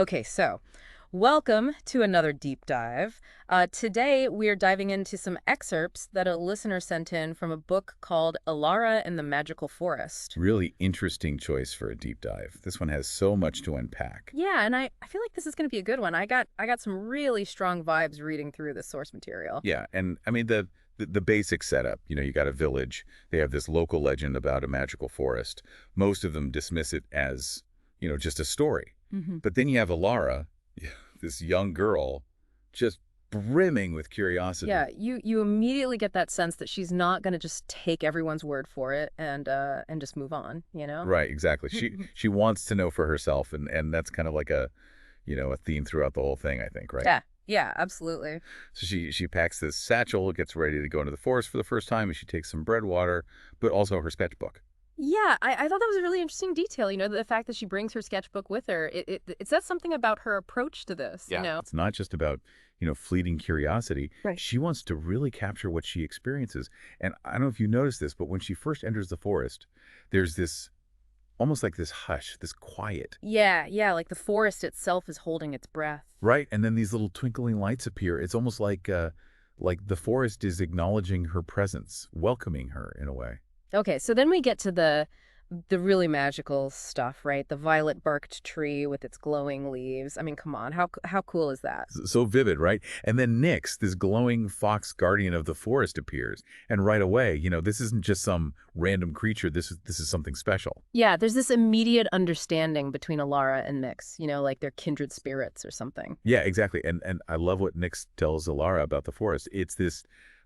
Okay, so welcome to another deep dive. Today we are diving into some excerpts that a listener sent in from a book called Elara and the Magical Forest. Really interesting choice for a deep dive. This one has so much to unpack. Yeah, and I feel like this is going to be a good one. I got some really strong vibes reading through the source material. Yeah, and I mean the basic setup. You got a village. They have this local legend about a magical forest. Most of them dismiss it as, just a story. Hmm. But then you have Alara, this young girl, just brimming with Yeah, curiosity. you immediately get that sense that she's not going to just take everyone's word for it and just move on, you know? Right, exactly. She wants to know for herself, and that's kind of like a theme throughout the whole thing, I think, right? Yeah, yeah, absolutely. So she packs this satchel, gets ready to go into the forest for the first time, and she takes some bread water, but also her sketchbook. Yeah, I thought that was a really interesting detail, the fact that she brings her sketchbook with her. It says something about her approach to this, you Yeah. know? It's not just about, fleeting curiosity. Right. She wants to really capture what she experiences. And I don't know if you noticed this, but when she first enters the forest, there's this almost like this hush, this quiet, Yeah, yeah, like the forest itself is holding its breath. right? And then these little twinkling lights appear. It's almost like the forest is acknowledging her presence, welcoming her in a way. Okay, so then we get to the really magical stuff, right? The violet barked tree with its glowing leaves. I mean, come on, how cool is that? So vivid, right? And then Nyx, this glowing fox guardian of the forest, appears. And right away, this isn't just some random creature. This is something special. Yeah, there's this immediate understanding between Alara and Nyx, like they're kindred spirits or something. Yeah, exactly. And I love what Nyx tells Elara about the forest. It's this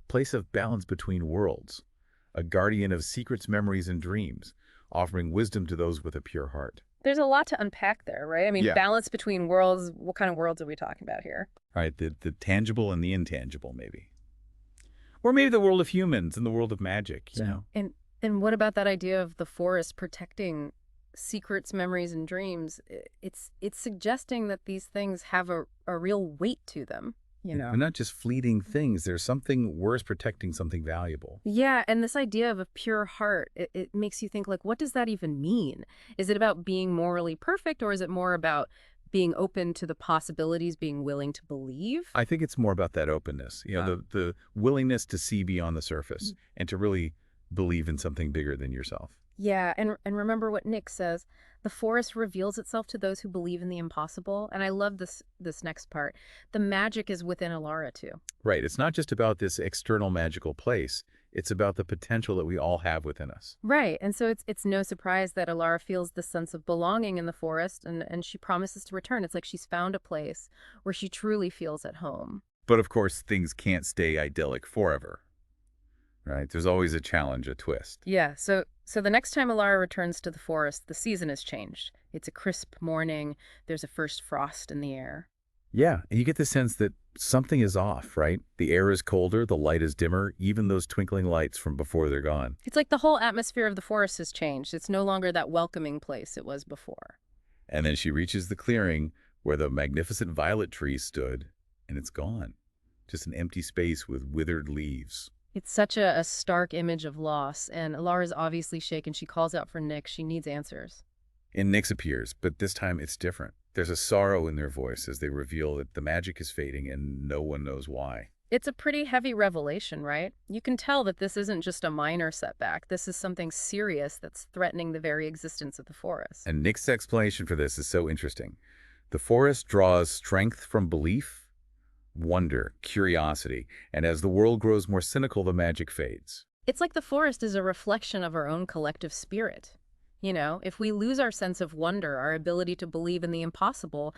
place of balance between worlds, a guardian of secrets, memories, and dreams, offering wisdom to those with a pure heart. There's a lot to unpack there, right? I mean, Yeah. balance between worlds. What kind of worlds are we talking about here? All right, the tangible and the intangible, maybe. Or maybe the world of humans and the world of magic. And what about that idea of the forest protecting secrets, memories, and dreams? It's suggesting that these things have a real weight to them, you They're know? not just fleeting things. There's something worse protecting something valuable. Yeah, and this idea of a pure heart, it makes you think, like, what does that even mean? Is it about being morally perfect, or is it more about being open to the possibilities, being willing to believe? I think it's more about that openness, the willingness to see beyond the surface and to really believe in something bigger than yourself. Yeah, and remember what Nick says, the forest reveals itself to those who believe in the impossible. And I love this next part. The magic is within Alara too. Right. It's not just about this external magical place. It's about the potential that we all have within us. Right. And so it's no surprise that Alara feels the sense of belonging in the forest and she promises to return. It's like she's found a place where she truly feels at home. But of course, things can't stay idyllic forever, right? There's always a challenge, a twist. Yeah, so the next time Alara returns to the forest, the season has changed. It's a crisp morning. There's a first frost in the air. Yeah. And you get the sense that something is off, right? The air is colder, the light is dimmer, even those twinkling lights from before they're gone. It's like the whole atmosphere of the forest has changed. It's no longer that welcoming place it was before. And then she reaches the clearing where the magnificent violet tree stood, and it's gone. Just an empty space with withered leaves. It's such a stark image of loss, and Alara's obviously shaken. She calls out for Nick. She needs answers. And Nyx appears, but this time it's different. There's a sorrow in their voice as they reveal that the magic is fading and no one knows why. It's a pretty heavy revelation, right? You can tell that this isn't just a minor setback. This is something serious that's threatening the very existence of the forest. And Nyx's explanation for this is so interesting. The forest draws strength from belief, wonder, curiosity, and as the world grows more cynical, the magic fades. It's like the forest is a reflection of our own collective spirit. If we lose our sense of wonder, our ability to believe in the impossible,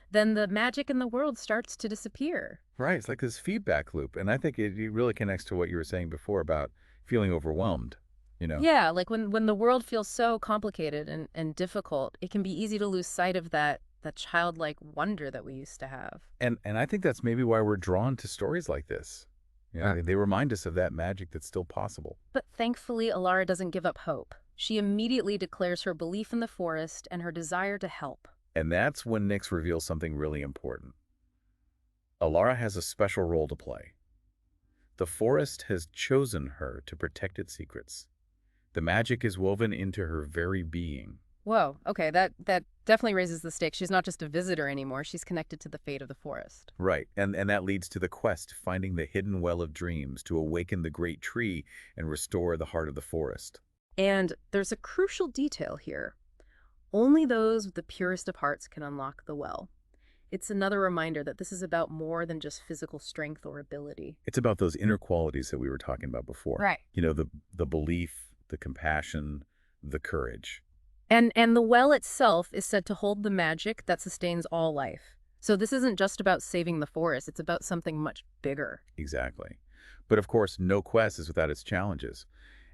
then the magic in the world starts to disappear. Right, it's like this feedback loop, and I think it really connects to what you were saying before about feeling overwhelmed. Yeah, like when the world feels so complicated and difficult, it can be easy to lose sight of that childlike wonder that we used to have. And I think that's maybe why we're drawn to stories like this. They remind us of that magic that's still possible. But thankfully, Alara doesn't give up hope. She immediately declares her belief in the forest and her desire to help. And that's when Nyx reveals something really important. Elara has a special role to play. The forest has chosen her to protect its secrets. The magic is woven into her very being. Whoa, okay, that definitely raises the stakes. She's not just a visitor anymore. She's connected to the fate of the forest. Right, and that leads to the quest, finding the hidden well of dreams to awaken the great tree and restore the heart of the forest. And there's a crucial detail here. Only those with the purest of hearts can unlock the well. It's another reminder that this is about more than just physical strength or ability. It's about those inner qualities that we were talking about before. Right. You know, the belief, the compassion, the courage. And the well itself is said to hold the magic that sustains all life. So this isn't just about saving the forest, it's about something much bigger. Exactly. But of course, no quest is without its challenges.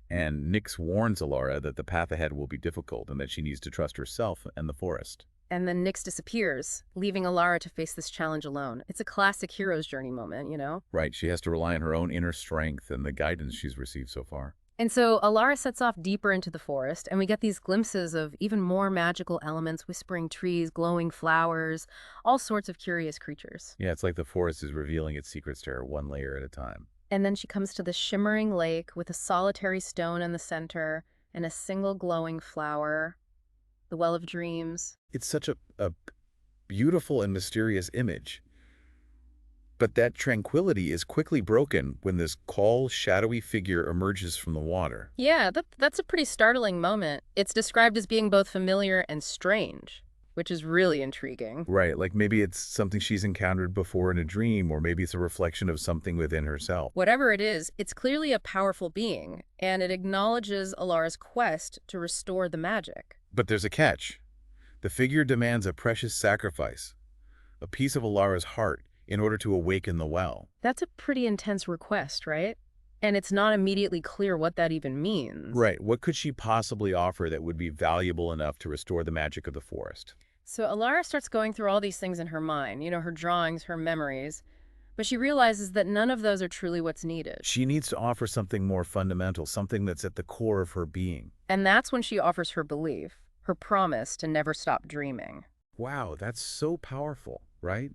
And Nyx warns Elara that the path ahead will be difficult and that she needs to trust herself and the forest. And then Nyx disappears, leaving Elara to face this challenge alone. It's a classic hero's journey moment, you know? Right, she has to rely on her own inner strength and the guidance she's received so far. And so Elara sets off deeper into the forest, and we get these glimpses of even more magical elements, whispering trees, glowing flowers, all sorts of curious creatures. Yeah, it's like the forest is revealing its secrets to her one layer at a time. And then she comes to the shimmering lake with a solitary stone in the center and a single glowing flower, the Well of Dreams. It's such a beautiful and mysterious image. But that tranquility is quickly broken when this tall, shadowy figure emerges from the water. Yeah, that's a pretty startling moment. It's described as being both familiar and strange, which is really intriguing. Right, like maybe it's something she's encountered before in a dream, or maybe it's a reflection of something within herself. Whatever it is, it's clearly a powerful being, and it acknowledges Alara's quest to restore the magic. But there's a catch. The figure demands a precious sacrifice, a piece of Alara's heart, in order to awaken the well. That's a pretty intense request, right? And it's not immediately clear what that even means. Right, what could she possibly offer that would be valuable enough to restore the magic of the forest? So Alara starts going through all these things in her mind, her drawings, her memories, but she realizes that none of those are truly what's needed. She needs to offer something more fundamental, something that's at the core of her being. And that's when she offers her belief, her promise to never stop dreaming. Wow, that's so powerful, right?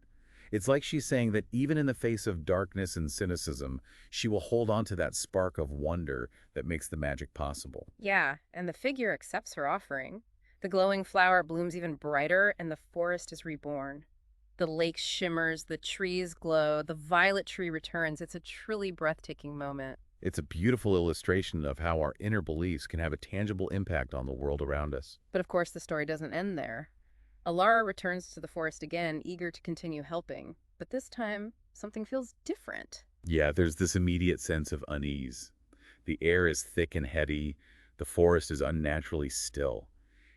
It's like she's saying that even in the face of darkness and cynicism, she will hold on to that spark of wonder that makes the magic possible. Yeah, and the figure accepts her offering. The glowing flower blooms even brighter, and the forest is reborn. The lake shimmers, the trees glow, the violet tree returns. It's a truly breathtaking moment. It's a beautiful illustration of how our inner beliefs can have a tangible impact on the world around us. But of course, the story doesn't end there. Alara returns to the forest again, eager to continue helping. But this time, something feels different. Yeah, there's this immediate sense of unease. The air is thick and heady. The forest is unnaturally still.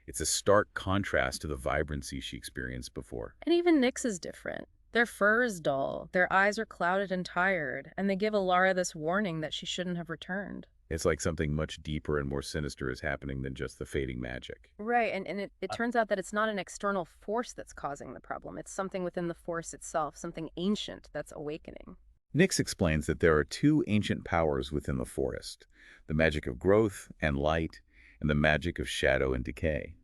It's a stark contrast to the vibrancy she experienced before. And even Nyx is different. Their fur is dull, their eyes are clouded and tired, and they give Alara this warning that she shouldn't have returned. It's like something much deeper and more sinister is happening than just the fading magic. Right, and it turns out that it's not an external force that's causing the problem. It's something within the force itself, something ancient that's awakening. Nyx explains that there are two ancient powers within the forest, the magic of growth and light, and the magic of shadow and decay.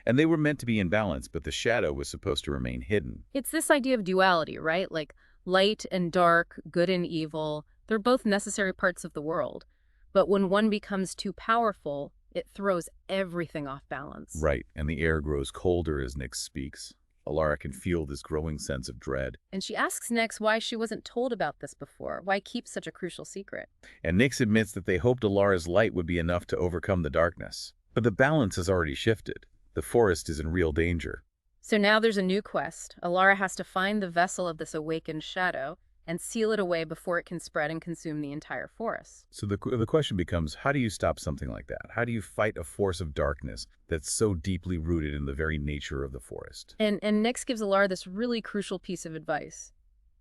And they were meant to be in balance, but the shadow was supposed to remain hidden. It's this idea of duality, right? Like light and dark, good and evil, they're both necessary parts of the world. But when one becomes too powerful, it throws everything off balance. Right, and the air grows colder as Nyx speaks. Elara can feel this growing sense of dread. And she asks Nyx why she wasn't told about this before, why keep such a crucial secret. And Nyx admits that they hoped Alara's light would be enough to overcome the darkness. But the balance has already shifted. The forest is in real danger. So now there's a new quest. Elara has to find the vessel of this awakened shadow and seal it away before it can spread and consume the entire forest. So the question becomes, how do you stop something like that? How do you fight a force of darkness that's so deeply rooted in the very nature of the forest? And Nyx gives Elara this really crucial piece of advice.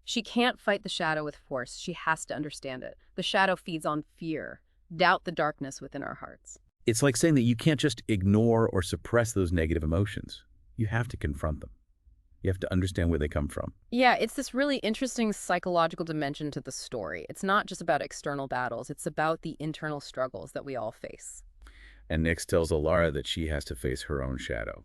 She can't fight the shadow with force. She has to understand it. The shadow feeds on fear, doubt the darkness within our hearts. It's like saying that you can't just ignore or suppress those negative emotions. You have to confront them. You have to understand where they come from. Yeah, it's this really interesting psychological dimension to the story. It's not just about external battles. It's about the internal struggles that we all face. And Nyx tells Elara that she has to face her own shadow.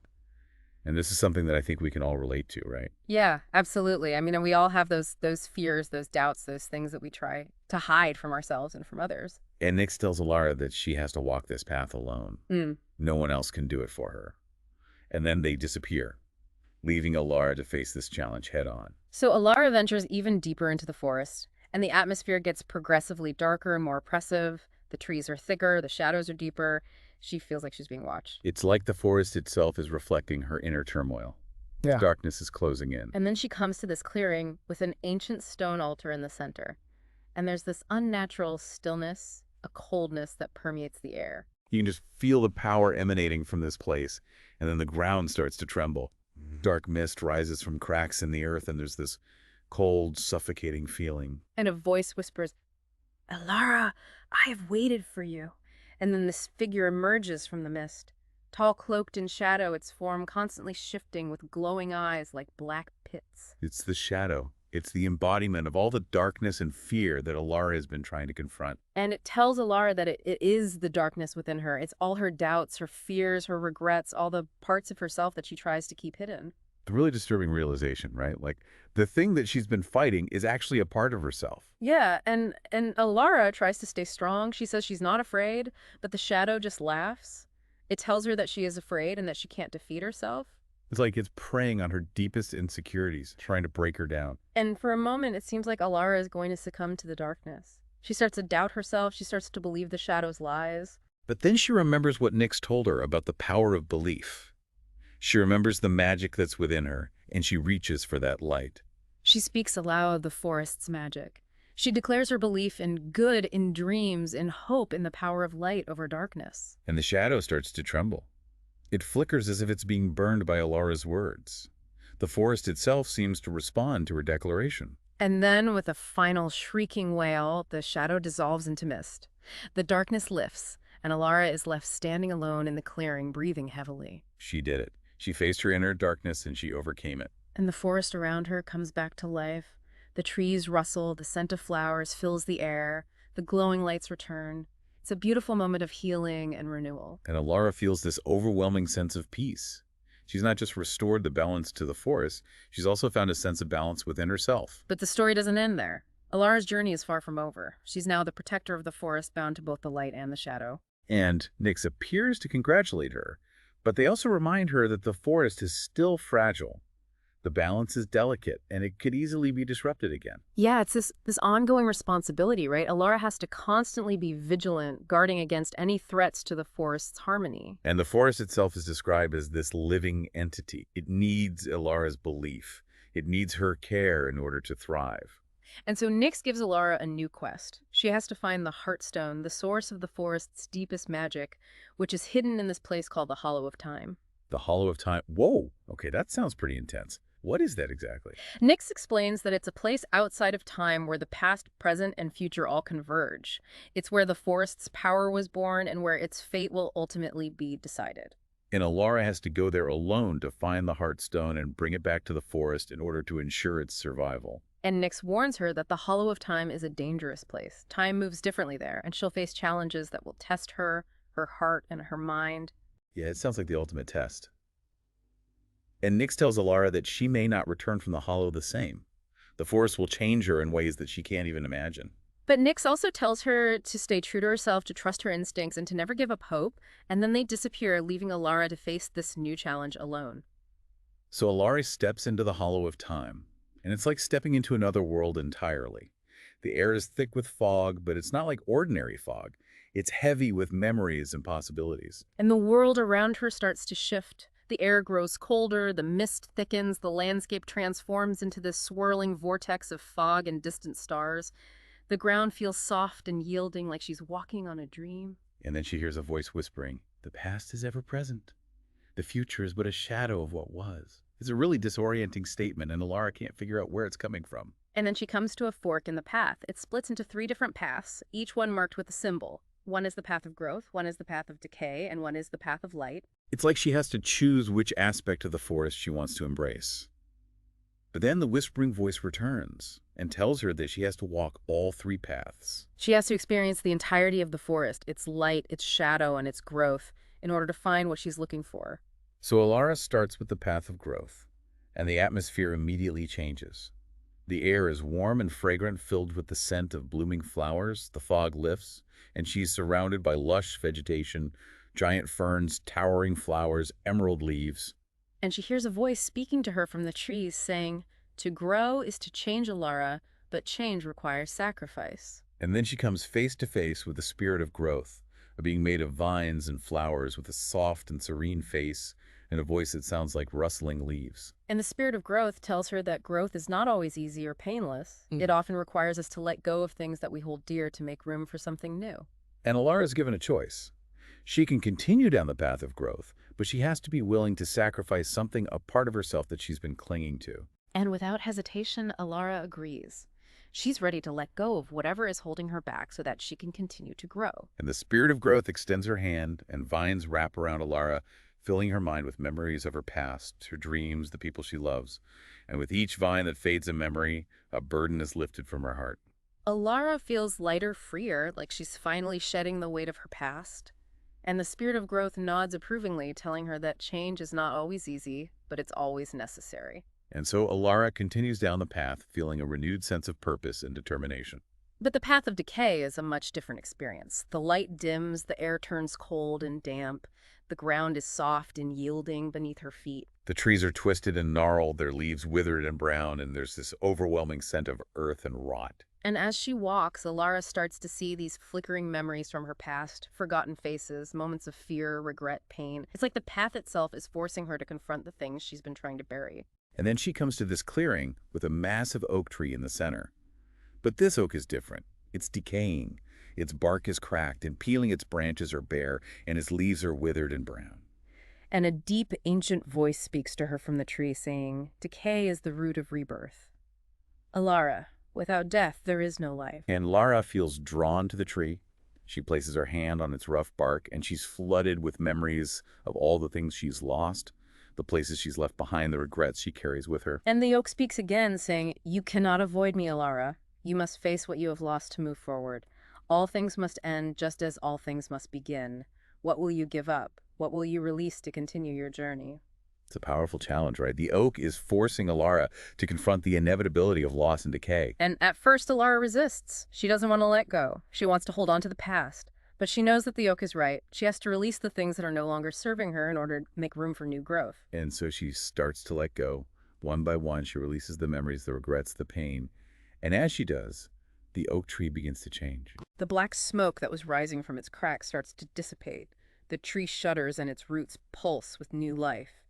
And this is something that I think we can all relate to, right? Yeah, absolutely. I mean, we all have those fears, those doubts, those things that we try to hide from ourselves and from others. And Nyx tells Elara that she has to walk this path alone. No one else can do it for her. and then they disappear, leaving Elara to face this challenge head-on. So Alara ventures even deeper into the forest, and the atmosphere gets progressively darker and more oppressive. The trees are thicker, the shadows are deeper. She feels like she's being watched. It's like the forest itself is reflecting her inner turmoil. Yeah. Darkness is closing in. And then she comes to this clearing with an ancient stone altar in the center. And there's this unnatural stillness, a coldness that permeates the air. You can just feel the power emanating from this place, and then the ground starts to tremble. Dark mist rises from cracks in the earth, and there's this cold, suffocating feeling. And a voice whispers, Elara, I have waited for you. And then this figure emerges from the mist. Tall, cloaked in shadow, its form constantly shifting with glowing eyes like black pits. It's the shadow. It's the embodiment of all the darkness and fear that Elara has been trying to confront. And it tells Elara that it is the darkness within her. It's all her doubts, her fears, her regrets, all the parts of herself that she tries to keep hidden. The really disturbing realization, right? Like, the thing that she's been fighting is actually a part of herself. Yeah, and Elara tries to stay strong. She says she's not afraid, but the shadow just laughs. It tells her that she is afraid and that she can't defeat herself. It's like it's preying on her deepest insecurities, trying to break her down. And for a moment, it seems like Elara is going to succumb to the darkness. She starts to doubt herself. She starts to believe the shadow's lies. But then she remembers what Nyx told her about the power of belief. She remembers the magic that's within her, and she reaches for that light. She speaks aloud the forest's magic. She declares her belief in good, in dreams, in hope, in the power of light over darkness. And the shadow starts to tremble. It flickers as if it's being burned by Elara's words. The forest itself seems to respond to her declaration. And then, with a final shrieking wail, the shadow dissolves into mist. The darkness lifts, and Elara is left standing alone in the clearing, breathing heavily. She did it. She faced her inner darkness and she overcame it. And the forest around her comes back to life. The trees rustle, the scent of flowers fills the air, the glowing lights return. It's a beautiful moment of healing and renewal. And Elara feels this overwhelming sense of peace. She's not just restored the balance to the forest, she's also found a sense of balance within herself. But the story doesn't end there. Elara's journey is far from over. She's now the protector of the forest, bound to both the light and the shadow. And Nyx appears to congratulate her, but they also remind her that the forest is still fragile. The balance is delicate, and it could easily be disrupted again. Yeah, it's this ongoing responsibility, right? Elara has to constantly be vigilant, guarding against any threats to the forest's harmony. And the forest itself is described as this living entity. It needs Elara's belief. It needs her care in order to thrive. And so Nyx gives Elara a new quest. She has to find the Heartstone, the source of the forest's deepest magic, which is hidden in this place called the Hollow of Time. The Hollow of Time. Whoa! Okay, that sounds pretty intense. What is that exactly? Nyx explains that it's a place outside of time where the past, present, and future all converge. It's where the forest's power was born and where its fate will ultimately be decided. And Elara has to go there alone to find the Heartstone and bring it back to the forest in order to ensure its survival. And Nyx warns her that the Hollow of Time is a dangerous place. Time moves differently there, and she'll face challenges that will test her, her heart, and her mind. Yeah, it sounds like the ultimate test. And Nyx tells Elara that she may not return from the Hollow the same. The forest will change her in ways that she can't even imagine. But Nyx also tells her to stay true to herself, to trust her instincts, and to never give up hope, and then they disappear, leaving Elara to face this new challenge alone. So Elara steps into the Hollow of Time, and it's like stepping into another world entirely. The air is thick with fog, but it's not like ordinary fog. It's heavy with memories and possibilities. And the world around her starts to shift. The air grows colder, the mist thickens, the landscape transforms into this swirling vortex of fog and distant stars. The ground feels soft and yielding, like she's walking on a dream. And then she hears a voice whispering, "The past is ever present. The future is but a shadow of what was." It's a really disorienting statement, and Elara can't figure out where it's coming from. And then she comes to a fork in the path. It splits into 3 different paths, each one marked with a symbol. One is the path of growth, one is the path of decay, and one is the path of light. It's like she has to choose which aspect of the forest she wants to embrace. But then the whispering voice returns and tells her that she has to walk all 3 paths. She has to experience the entirety of the forest, its light, its shadow, and its growth, in order to find what she's looking for. So Elara starts with the path of growth, and the atmosphere immediately changes. The air is warm and fragrant, filled with the scent of blooming flowers. The fog lifts, and she's surrounded by lush vegetation, giant ferns, towering flowers, emerald leaves. And she hears a voice speaking to her from the trees saying, "To grow is to change, Elara, but change requires sacrifice." And then she comes face to face with the spirit of growth, a being made of vines and flowers with a soft and serene face and a voice that sounds like rustling leaves. And the spirit of growth tells her that growth is not always easy or painless. It often requires us to let go of things that we hold dear to make room for something new. And Elara is given a choice. She can continue down the path of growth, but she has to be willing to sacrifice something, a part of herself that she's been clinging to. And without hesitation, Elara agrees. She's ready to let go of whatever is holding her back so that she can continue to grow. And the spirit of growth extends her hand, and vines wrap around Elara, filling her mind with memories of her past, her dreams, the people she loves. And with each vine that fades a memory, a burden is lifted from her heart. Elara feels lighter, freer, like she's finally shedding the weight of her past. And the spirit of growth nods approvingly, telling her that change is not always easy, but it's always necessary. And so Elara continues down the path, feeling a renewed sense of purpose and determination. But the path of decay is a much different experience. The light dims, the air turns cold and damp, the ground is soft and yielding beneath her feet. The trees are twisted and gnarled, their leaves withered and brown, and there's this overwhelming scent of earth and rot. And as she walks, Elara starts to see these flickering memories from her past, forgotten faces, moments of fear, regret, pain. It's like the path itself is forcing her to confront the things she's been trying to bury. And then she comes to this clearing with a massive oak tree in the center. But this oak is different. It's decaying. Its bark is cracked, and peeling its branches are bare, and its leaves are withered and brown. And a deep, ancient voice speaks to her from the tree, saying, "Decay is the root of rebirth. Elara, without death, there is no life." And Lara feels drawn to the tree. She places her hand on its rough bark, and she's flooded with memories of all the things she's lost, the places she's left behind, the regrets she carries with her. And the oak speaks again, saying, "You cannot avoid me, Elara. You must face what you have lost to move forward. All things must end just as all things must begin. What will you give up? What will you release to continue your journey?" It's a powerful challenge, right? The oak is forcing Elara to confront the inevitability of loss and decay. And at first, Elara resists. She doesn't want to let go. She wants to hold on to the past. But she knows that the oak is right. She has to release the things that are no longer serving her in order to make room for new growth. And so she starts to let go. One by one, she releases the memories, the regrets, the pain. And as she does, the oak tree begins to change. The black smoke that was rising from its cracks starts to dissipate. The tree shudders and its roots pulse with new life.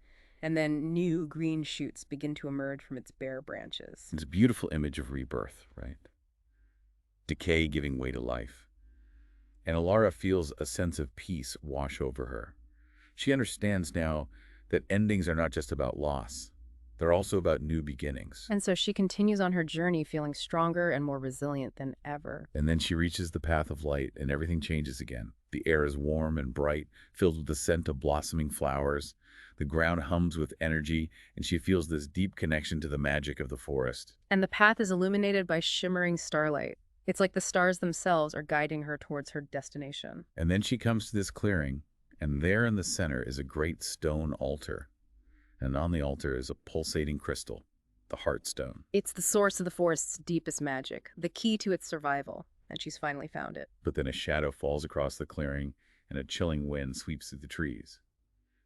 And then new green shoots begin to emerge from its bare branches. It's a beautiful image of rebirth, right? Decay giving way to life. And Elara feels a sense of peace wash over her. She understands now that endings are not just about loss. They're also about new beginnings. And so she continues on her journey feeling stronger and more resilient than ever. And then she reaches the path of light, and everything changes again. The air is warm and bright, filled with the scent of blossoming flowers. The ground hums with energy, and she feels this deep connection to the magic of the forest. And the path is illuminated by shimmering starlight. It's like the stars themselves are guiding her towards her destination. And then she comes to this clearing, and there in the center is a great stone altar. And on the altar is a pulsating crystal, the Heartstone. It's the source of the forest's deepest magic, the key to its survival, and she's finally found it. But then a shadow falls across the clearing, and a chilling wind sweeps through the trees.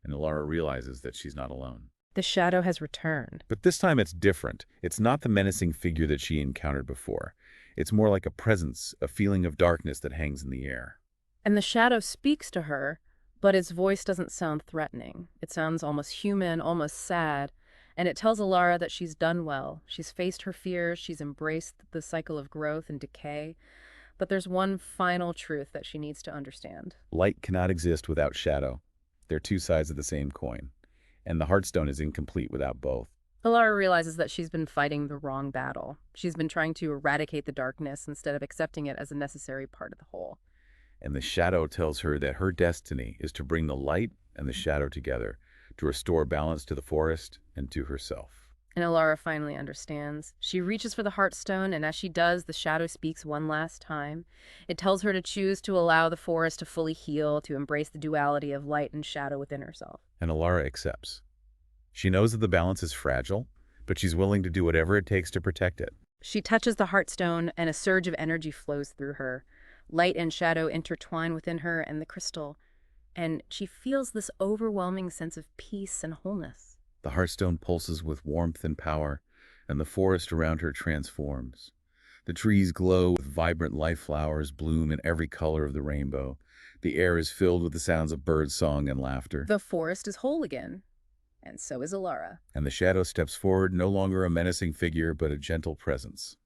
And Elara realizes that she's not alone. The shadow has returned. But this time it's different. It's not the menacing figure that she encountered before. It's more like a presence, a feeling of darkness that hangs in the air. And the shadow speaks to her, but its voice doesn't sound threatening. It sounds almost human, almost sad, and it tells Elara that she's done well. She's faced her fears, she's embraced the cycle of growth and decay, but there's one final truth that she needs to understand. Light cannot exist without shadow. They're two sides of the same coin, and the Heartstone is incomplete without both. Elara realizes that she's been fighting the wrong battle. She's been trying to eradicate the darkness instead of accepting it as a necessary part of the whole. And the shadow tells her that her destiny is to bring the light and the shadow together, to restore balance to the forest and to herself. And Elara finally understands. She reaches for the Heartstone, and as she does, the shadow speaks one last time. It tells her to choose to allow the forest to fully heal, to embrace the duality of light and shadow within herself. And Elara accepts. She knows that the balance is fragile, but she's willing to do whatever it takes to protect it. She touches the Heartstone, and a surge of energy flows through her. Light and shadow intertwine within her and the crystal, and she feels this overwhelming sense of peace and wholeness. The hearthstone pulses with warmth and power, and the forest around her transforms. The trees glow with vibrant life, flowers bloom in every color of the rainbow. The air is filled with the sounds of bird song and laughter. The forest is whole again, and so is Elara. And the shadow steps forward, no longer a menacing figure, but a gentle presence.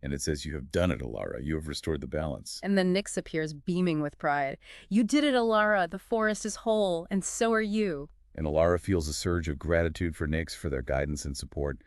And it says, "You have done it, Elara. You have restored the balance." And then Nyx appears beaming with pride. You did it, Elara. The forest is whole, and so are you. And Elara feels a surge of gratitude for Nyx for their guidance and support.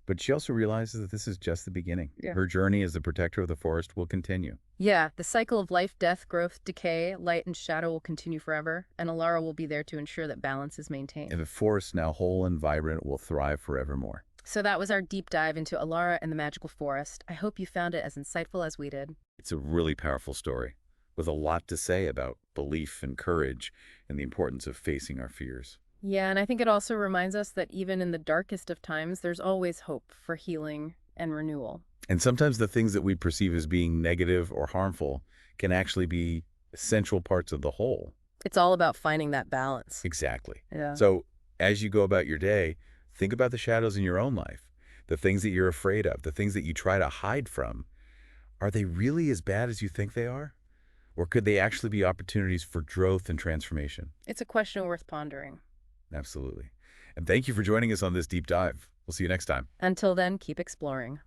But she also realizes that this is just the beginning. Yeah. Her journey as the protector of the forest will continue. Yeah, the cycle of life, death, growth, decay, light, and shadow will continue forever, and Elara will be there to ensure that balance is maintained. And the forest, now whole and vibrant, will thrive forevermore. So that was our deep dive into Elara and the magical forest. I hope you found it as insightful as we did. It's a really powerful story, with a lot to say about belief and courage and the importance of facing our fears. Yeah, and I think it also reminds us that even in the darkest of times, there's always hope for healing and renewal. And sometimes the things that we perceive as being negative or harmful can actually be essential parts of the whole. It's all about finding that balance. Exactly. Yeah. So as you go about your day, think about the shadows in your own life, the things that you're afraid of, the things that you try to hide from. Are they really as bad as you think they are? Or could they actually be opportunities for growth and transformation? It's a question worth pondering. Absolutely. And thank you for joining us on this deep dive. We'll see you next time. Until then, keep exploring.